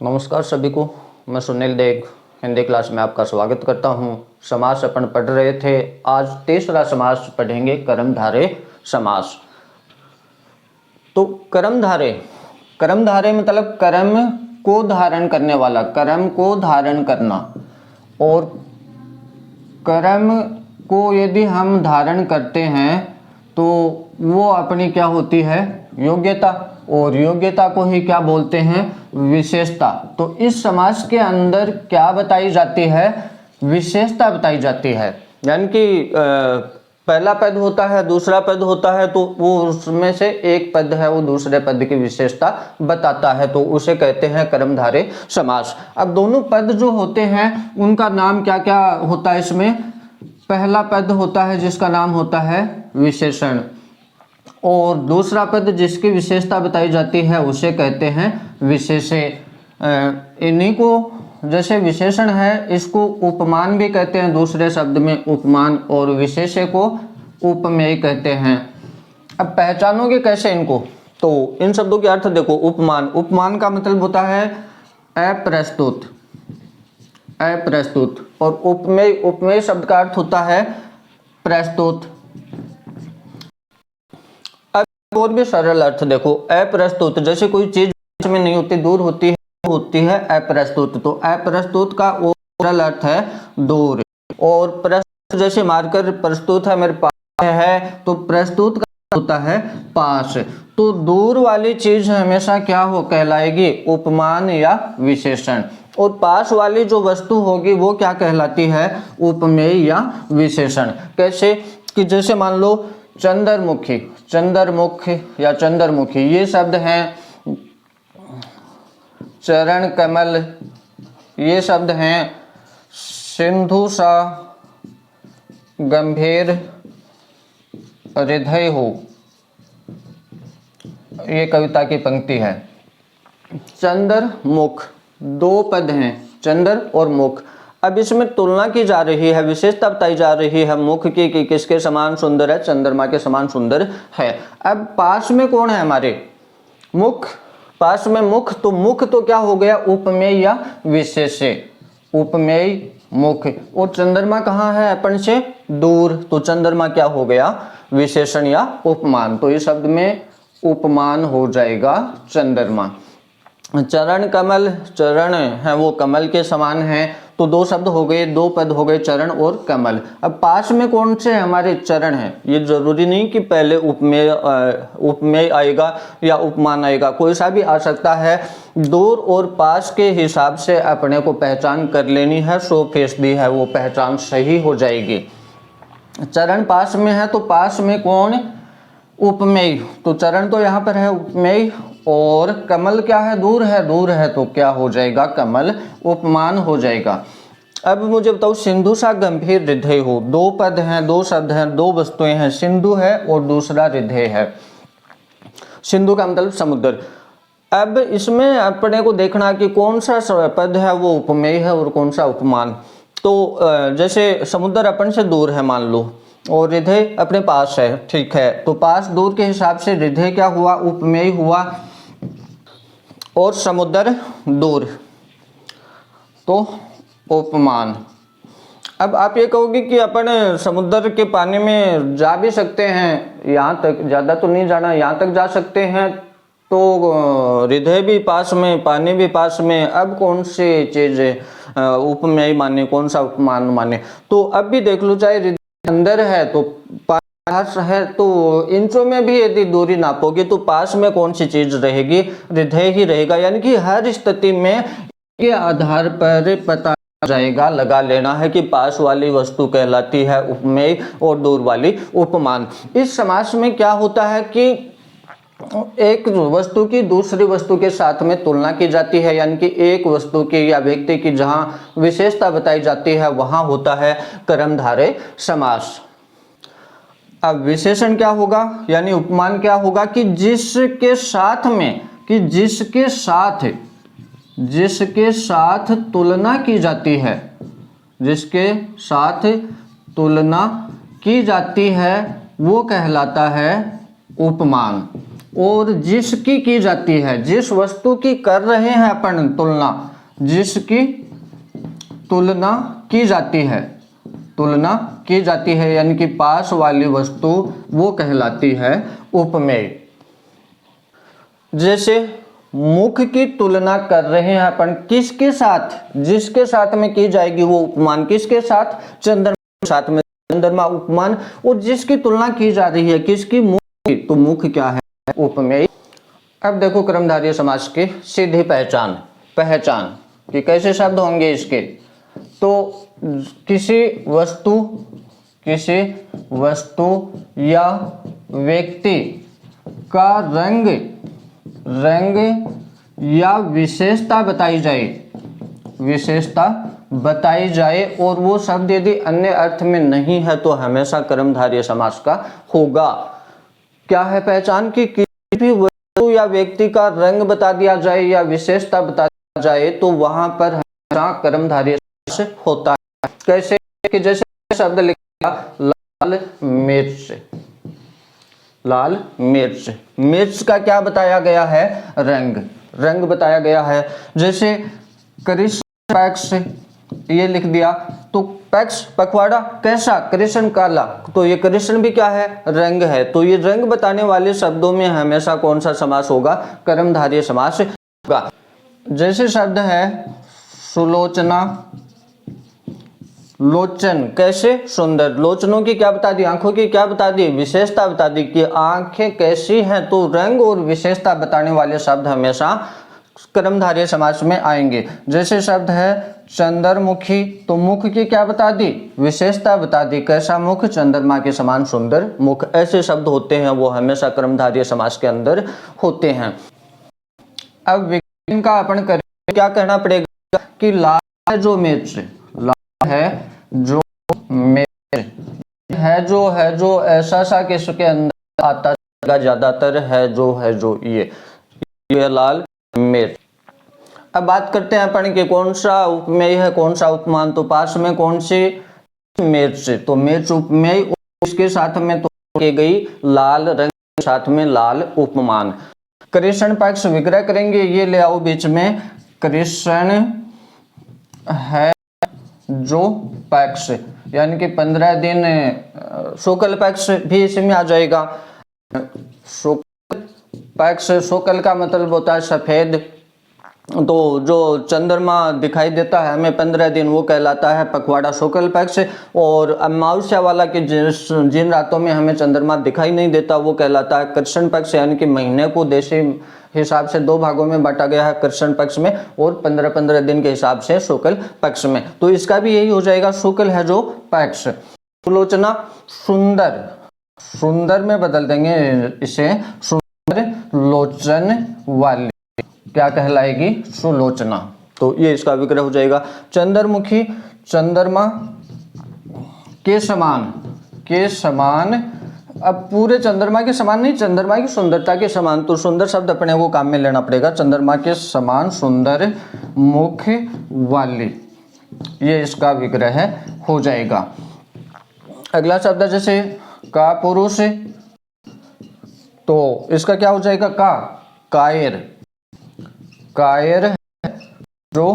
नमस्कार सभी को। मैं सुनील देग हिंदी क्लास में आपका स्वागत करता हूं। समास अपन पढ़ रहे थे। आज तीसरा समास पढ़ेंगे, कर्मधारय समास। तो कर्मधारय मतलब कर्म को धारण करने वाला, कर्म को धारण करना। और कर्म को यदि हम धारण करते हैं तो वो अपनी क्या होती है, योग्यता। और योग्यता को ही क्या बोलते हैं, विशेषता। तो इस समास के अंदर क्या बताई जाती है, विशेषता बताई जाती है। यानी कि पहला पद होता है, दूसरा पद होता है, तो वो उसमें से एक पद है वो दूसरे पद की विशेषता बताता है, तो उसे कहते हैं कर्मधारय समास। अब दोनों पद जो होते हैं उनका नाम क्या क्या होता है इसमें। पहला पद होता है जिसका नाम होता है विशेषण, और दूसरा पद जिसकी विशेषता बताई जाती है उसे कहते हैं विशेष्य। इन्हीं को जैसे विशेषण है इसको उपमान भी कहते हैं, दूसरे शब्द में उपमान, और विशेष्य को उपमेय कहते हैं। अब पहचानोगे कैसे इनको, तो इन शब्दों के अर्थ देखो। उपमान का मतलब होता है अप्रस्तुत, और उपमेय शब्द का अर्थ होता है प्रस्तुत। और भी सरल अर्थ देखो, अप्रस्तुत जैसे कोई चीज में नहीं होती, दूर होती है अप्रस्तुत। तो अप्रस्तुत का सरल अर्थ है दूर। और प्रस्तुत जैसे मारकर प्रस्तुत है मेरे पास है, तो प्रस्तुत का होता है पास। तो दूर वाली चीज हमेशा क्या हो कहलाएगी, उपमान या विशेषण। और पास वाली जो वस्तु होगी वो क्या कहलाती है, उपमेय या विशेषण। कैसे कि जैसे मान लो चंद्रमुख या चंद्रमुखी, ये शब्द हैं। चरण कमल, ये शब्द हैं। सिंधु सा गंभीर हृदय हो, ये कविता की पंक्ति है। चंद्रमुख, दो पद हैं, चंद्र और मुख। अब इसमें तुलना की जा रही है, विशेषता बताई जा रही है मुख की कि किसके समान सुंदर है, चंद्रमा के समान सुंदर है। अब पास में कौन है हमारे, मुख। पास में मुख, तो मुख तो क्या हो गया, उपमेय या विशेष्य, उपमेय मुख। और चंद्रमा कहाँ है अपन से दूर, तो चंद्रमा क्या हो गया, विशेषण या उपमान। तो इस शब्द में उपमान हो जाएगा चंद्रमा। चरण कमल, चरण है वो कमल के समान है, तो दो शब्द हो गए, दो पद हो गए, चरण और कमल। अब पास में कौन से हमारे चरण हैं, ये जरूरी नहीं कि पहले उपमेय आएगा या उपमान आएगा, कोई सा भी आ सकता है। दूर और पास के हिसाब से अपने को पहचान कर लेनी है, 100% है वो पहचान सही हो जाएगी। चरण पास में है तो पास में कौन, उपमेय। तो चरण तो यहाँ पर है उपमेय, और कमल क्या है, दूर है तो क्या हो जाएगा, कमल, उपमान हो जाएगा। अब मुझे बताओ, सिंधु सा गंभीर हृदय हो, दो पद हैं, दो शब्द हैं, दो वस्तुएं हैं, सिंधु है और दूसरा हृदय है। सिंधु का मतलब समुद्र। अब इसमें अपने को देखना कि कौन सा पद है वो उपमेय है और कौन सा उपमान। तो जैसे समुद्र अपन से दूर है मान लो, और हृदय अपने पास है, ठीक है। तो पास दूर के हिसाब से हृदय क्या हुआ, उपमेय हुआ, और समुद्र दूर, तो उपमान। अब आप ये कहोगे कि अपन समुद्र के पानी में जा भी सकते हैं, यहाँ तक, ज़्यादा तो नहीं जाना, यहाँ तक जा सकते हैं, तो हृदय भी पास में, पानी भी पास में। अब कौन सी चीज़ उपमेय माने, कौन सा उपमान माने। तो अब भी देख लो, चाहे हृदय अंदर है तो पास है, तो इंचों में भी यदि दूरी नापोगे तो पास में कौन सी चीज रहेगी, हृदय ही रहेगा। यानी कि हर स्थिति में के आधार पर पता जाएगा, लगा लेना है कि पास वाली वस्तु कहलाती है उपमेय और दूर वाली उपमान। इस समास में क्या होता है कि एक वस्तु की दूसरी वस्तु के साथ में तुलना की जाती है, यानी कि एक वस्तु की या व्यक्ति की जहां विशेषता बताई जाती है वहां होता है कर्मधारय समास। अब विशेषण क्या होगा, यानी उपमान क्या होगा कि जिसके साथ में, कि जिसके साथ तुलना की जाती है, जिसके साथ तुलना की जाती है वो कहलाता है उपमान। और जिसकी की जाती है, जिस वस्तु की कर रहे हैं अपन तुलना, जिसकी तुलना की जाती है, तुलना की जाती है यानी कि पास वाली वस्तु वो कहलाती है उपमेय। जैसे मुख की तुलना कर रहे हैं अपन किसके साथ, जिसके साथ में की जाएगी वो उपमान, किसके साथ, चंद्रमा के साथ में, चंद्रमा उपमान, और जिसकी तुलना की जा रही है किसकी, मुख की, तो मुख क्या है, उपमेय। अब देखो कर्मधारय समास की सीधी पहचान, पहचान कि कैसे शब्द होंगे इसके। तो किसी वस्तु या व्यक्ति का रंग या विशेषता बताई जाए, विशेषता बताई जाए और वो शब्द यदि अन्य अर्थ में नहीं है तो हमेशा कर्मधारय समास का होगा। क्या है पहचान की, किसी भी वस्तु या व्यक्ति का रंग बता दिया जाए या विशेषता बता दिया जाए तो वहां पर हमेशा कर्मधारय समास होता है। कैसे कि जैसे शब्द लिखा लाल मिर्च, लाल मिर्च, मिर्च का क्या बताया गया है, रंग, रंग बताया गया है। जैसे कृष्ण पैक्स ये लिख दिया तो पैक्स पखवाड़ा कैसा, कृष्ण काला, तो ये कृष्ण भी क्या है, रंग है। तो ये रंग बताने वाले शब्दों में हमेशा कौन सा समास होगा, कर्मधारय समास होगा। जैसे शब्द है सुलोचना, लोचन कैसे, सुंदर, लोचनों की क्या बता दी, आंखों की क्या बता दी, विशेषता बता दी कि आंखें कैसी हैं। तो रंग और विशेषता बताने वाले शब्द हमेशा कर्मधारय समास में आएंगे। जैसे शब्द है चंद्रमुखी, तो मुख की क्या बता दी, विशेषता बता दी, कैसा मुख, चंद्रमा के समान सुंदर मुख। ऐसे शब्द होते हैं वो हमेशा कर्मधारय समास के अंदर होते हैं। अब विज्ञान का अपन करें, क्या कहना पड़ेगा कि लाल है जो मिर्च, लाल है जो मिर्च है जो ऐसा सा किसके अंदर आता है, ज्यादातर है जो ये लाल मिर्च। अब बात करते हैं अपन कि कौन सा उपमेय है, कौन सा उपमान। तो पास में कौन सी, मिर्च, तो मिर्च उपमेय, इसके साथ में तो की गई लाल रंग के साथ में लाल उपमान। कृष्ण पक्ष विग्रह करेंगे, ये ले आओ बीच में, कृष्ण है जो पक्ष यानी कि 15 दिन, शुक्ल पक्ष भी इसमें आ जाएगा। शुक्ल पक्ष, शुक्ल का मतलब होता है सफेद, तो जो चंद्रमा दिखाई देता है हमें 15 दिन वो कहलाता है पखवाड़ा शुक्ल पक्ष। और अमावस्या वाला कि जिन रातों में हमें चंद्रमा दिखाई नहीं देता वो कहलाता है कृष्ण पक्ष, यानी कि महीने को देशी हिसाब से 2 भागों में बांटा गया है कृष्ण पक्ष में, और 15-15 दिन के हिसाब से शुक्ल पक्ष में। तो इसका भी यही हो जाएगा, शुक्ल है जो पक्ष। सुलोचना सुंदर, सुंदर में बदल देंगे इसे, सुंदर लोचन वाली क्या कहलाएगी, सुलोचना। तो ये इसका विग्रह हो जाएगा। चंद्रमुखी, चंद्रमा के समान, अब पूरे चंद्रमा के समान नहीं, चंद्रमा की सुंदरता के समान, तो सुंदर शब्द अपने को काम में लेना पड़ेगा। चंद्रमा के समान सुंदर मुख वाली, ये इसका विग्रह हो जाएगा। अगला शब्द जैसे का पुरुष, तो इसका क्या हो जाएगा, का कायर, कायर है जो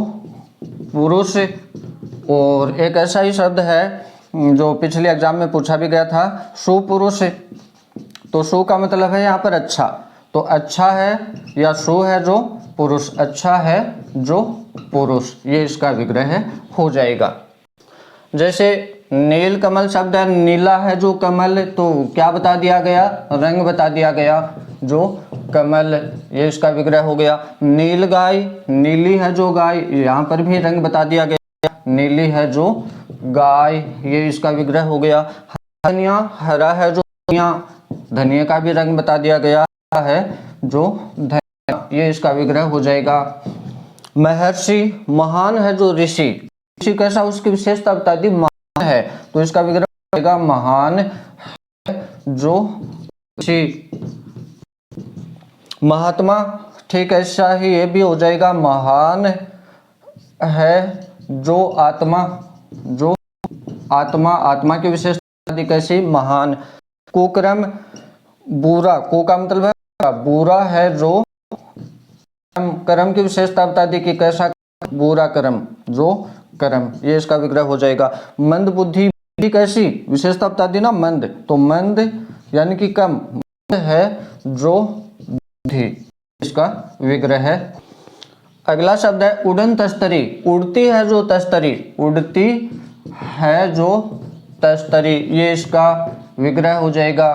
पुरुष। और एक ऐसा ही शब्द है जो पिछले एग्जाम में पूछा भी गया था, सुपुरुष, तो सु का मतलब है यहाँ पर अच्छा, तो अच्छा है या सु है जो पुरुष, अच्छा है जो पुरुष, ये इसका विग्रह हो जाएगा। जैसे नील कमल शब्द है, नीला है जो कमल, तो क्या बता दिया गया, रंग बता दिया गया जो कमल, ये इसका विग्रह हो गया। नील गाय, नीली है जो गाय, यहाँ पर भी रंग बता दिया गया, नीली है जो गाय, ये इसका विग्रह हो गया। धनिया, हरा है जो धनिया, धनिया का भी रंग बता दिया गया है जो धनिया, ये इसका विग्रह हो जाएगा। महर्षि, महान है जो ऋषि, ऋषि कैसा, उसकी विशेषता बता दी, महान है, तो इसका विग्रह हो जाएगा महान है जो ऋषि। महात्मा, ठीक ऐसा ही ये भी हो जाएगा, महान है जो आत्मा, जो आत्मा, आत्मा की विशेषता कैसी, महान। कुकर्म, बुरा, को का मतलब है बुरा है जो, कर्म की विशेषता बता दी कि कैसा बुरा कर्म, जो कर्म, ये इसका विग्रह हो जाएगा। मंद बुद्धि भी कैसी विशेषता बता दी ना, मंद, तो मंद यानी कि कम, मंद है जो बुद्धि, इसका विग्रह है। अगला शब्द है उड़न तस्तरी, उड़ती है जो तस्तरी, उड़ती है जो तस्तरी, ये इसका विग्रह हो जाएगा।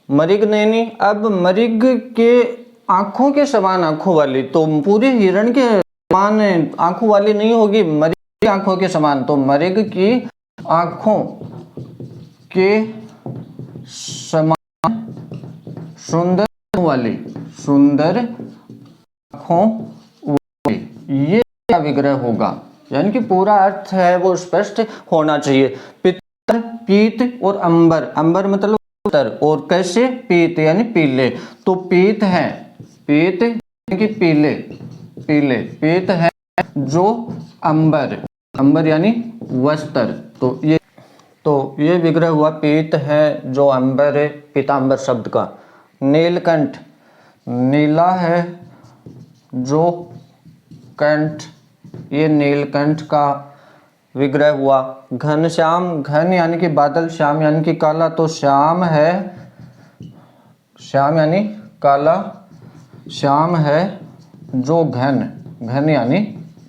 मरिग नैनी, अब मरिग के आंखों के समान आंखों वाली, तो पूरे हिरण के समान आंखों वाली नहीं होगी, मरिग की आंखों के समान, तो मरिग की आंखों के समान सुंदर वाली, सुंदर आंखों वाली, ये क्या विग्रह होगा, यानी कि पूरा अर्थ है वो स्पष्ट होना चाहिए। पितर, पीत और अंबर, अंबर मतलब उत्तर, और कैसे पीत यानी पीले, तो पीत है, पीत यानी कि पीले, पीले, पीत है जो अंबर, अंबर यानी वस्त्र, तो ये विग्रह हुआ पीत है जो अंबर है, पीतांबर शब्द का। नीलकंठ, नीला है जो कंठ, ये नीलकंठ का विग्रह हुआ। घनश्याम, घन यानी कि बादल, श्याम यानी कि काला, तो श्याम है, श्याम यानी काला, श्याम है जो घन, घन यानी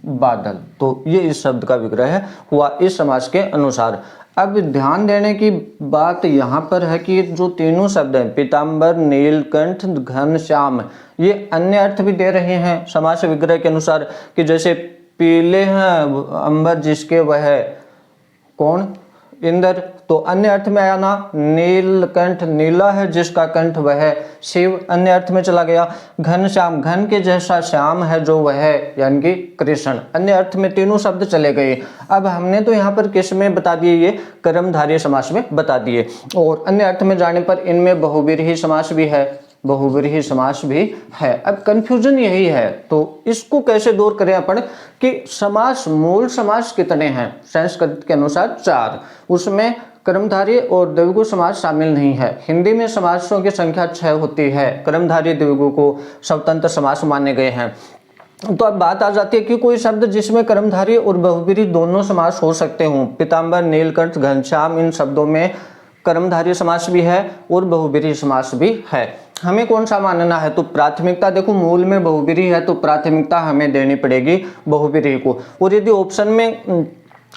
बादल, तो ये इस शब्द का विग्रह हुआ इस समास के अनुसार। अब ध्यान देने की बात यहाँ पर है कि जो तीनों शब्द हैं, पीतांबर, नीलकंठ, घनश्याम, ये अन्य अर्थ भी दे रहे हैं समास विग्रह के अनुसार, कि जैसे पीले हैं अंबर जिसके वह कौन, इंद्र, तो अन्य अर्थ में आया ना। नीलकंठ, नीला है जिसका कंठ वह शिव, अन्य अर्थ में चला गया। घनश्याम, घन के जैसा श्याम है जो वह यानी कि कृष्ण, अन्य अर्थ में तीनों शब्द चले गए। अब हमने तो यहाँ पर किस में बता दिए, ये कर्मधारय समास में बता दिए, और अन्य अर्थ में जाने पर इनमें बहुव्रीहि समास भी है, बहुव्रीहि समास भी है। अब कंफ्यूजन यही है, तो इसको कैसे दूर करें अपन, कि समास, मूल समास कितने हैं, संस्कृत के अनुसार 4, उसमें कर्मधारय और द्विगु समास शामिल नहीं है। हिंदी में समासों की संख्या 6 होती है, कर्मधारय द्विगु को स्वतंत्र समास माने गए हैं। तो अब बात आ जाती है कि कोई शब्द जिसमें कर्मधारय और बहुव्रीहि दोनों समास हो सकते हों, पीतांबर, नीलकंठ, घनश्याम, इन शब्दों में कर्मधारय समास भी है और बहुव्रीहि समास भी है, हमें कौन सा मानना है, तो प्राथमिकता देखो, मूल में बहुव्रीहि है तो प्राथमिकता हमें देनी पड़ेगी बहुव्रीहि को, और यदि ऑप्शन में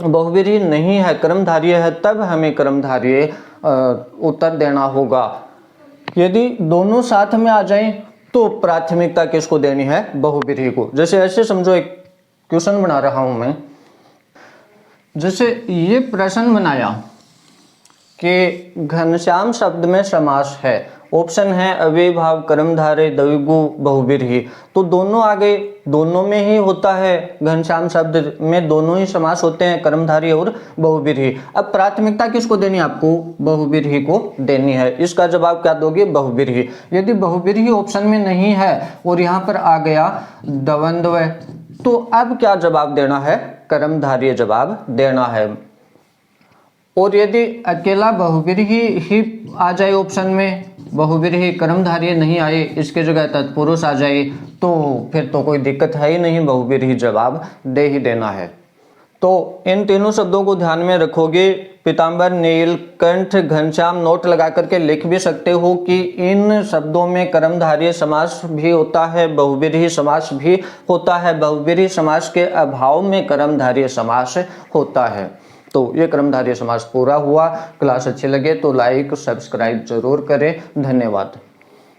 बहुव्रीहि नहीं है, कर्मधारय है, तब हमें कर्मधारय उत्तर देना होगा। यदि दोनों साथ में आ जाएं तो प्राथमिकता किसको देनी है, बहुव्रीहि को। जैसे ऐसे समझो, एक क्वेश्चन बना रहा हूं मैं, जैसे ये प्रश्न बनाया कि घनश्याम शब्द में समास है, ऑप्शन है अव्ययीभाव, कर्मधारय, द्विगु, बहुव्रीहि, तो दोनों आ गए, दोनों में ही होता है, घनश्याम शब्द में दोनों ही समास होते हैं, कर्मधारय और बहुव्रीहि। अब प्राथमिकता किसको देनी है, आपको बहुव्रीहि को देनी है। इसका जवाब क्या दोगे, बहुव्रीहि। यदि बहुव्रीहि ऑप्शन में नहीं है और यहाँ पर आ गया द्वंद्व, तो अब क्या जवाब देना है, कर्मधारय जवाब देना है। और यदि अकेला बहुव्रीहि ही आ जाए ऑप्शन में, बहुव्रीहि कर्मधारय नहीं आए, इसके जगह तत्पुरुष आ जाए, तो फिर तो कोई दिक्कत है ही नहीं, बहुव्रीहि जवाब दे ही देना है। तो इन तीनों शब्दों को ध्यान में रखोगे, पीतांबर, नीलकंठ, घनश्याम, नोट लगा करके लिख भी सकते हो कि इन शब्दों में कर्मधारय समास भी होता है, बहुव्रीहि समास भी होता है, बहुव्रीहि समास के अभाव में कर्मधारय समास होता है। तो ये कर्मधारय समास पूरा हुआ। क्लास अच्छी लगे तो लाइक सब्सक्राइब जरूर करें। धन्यवाद।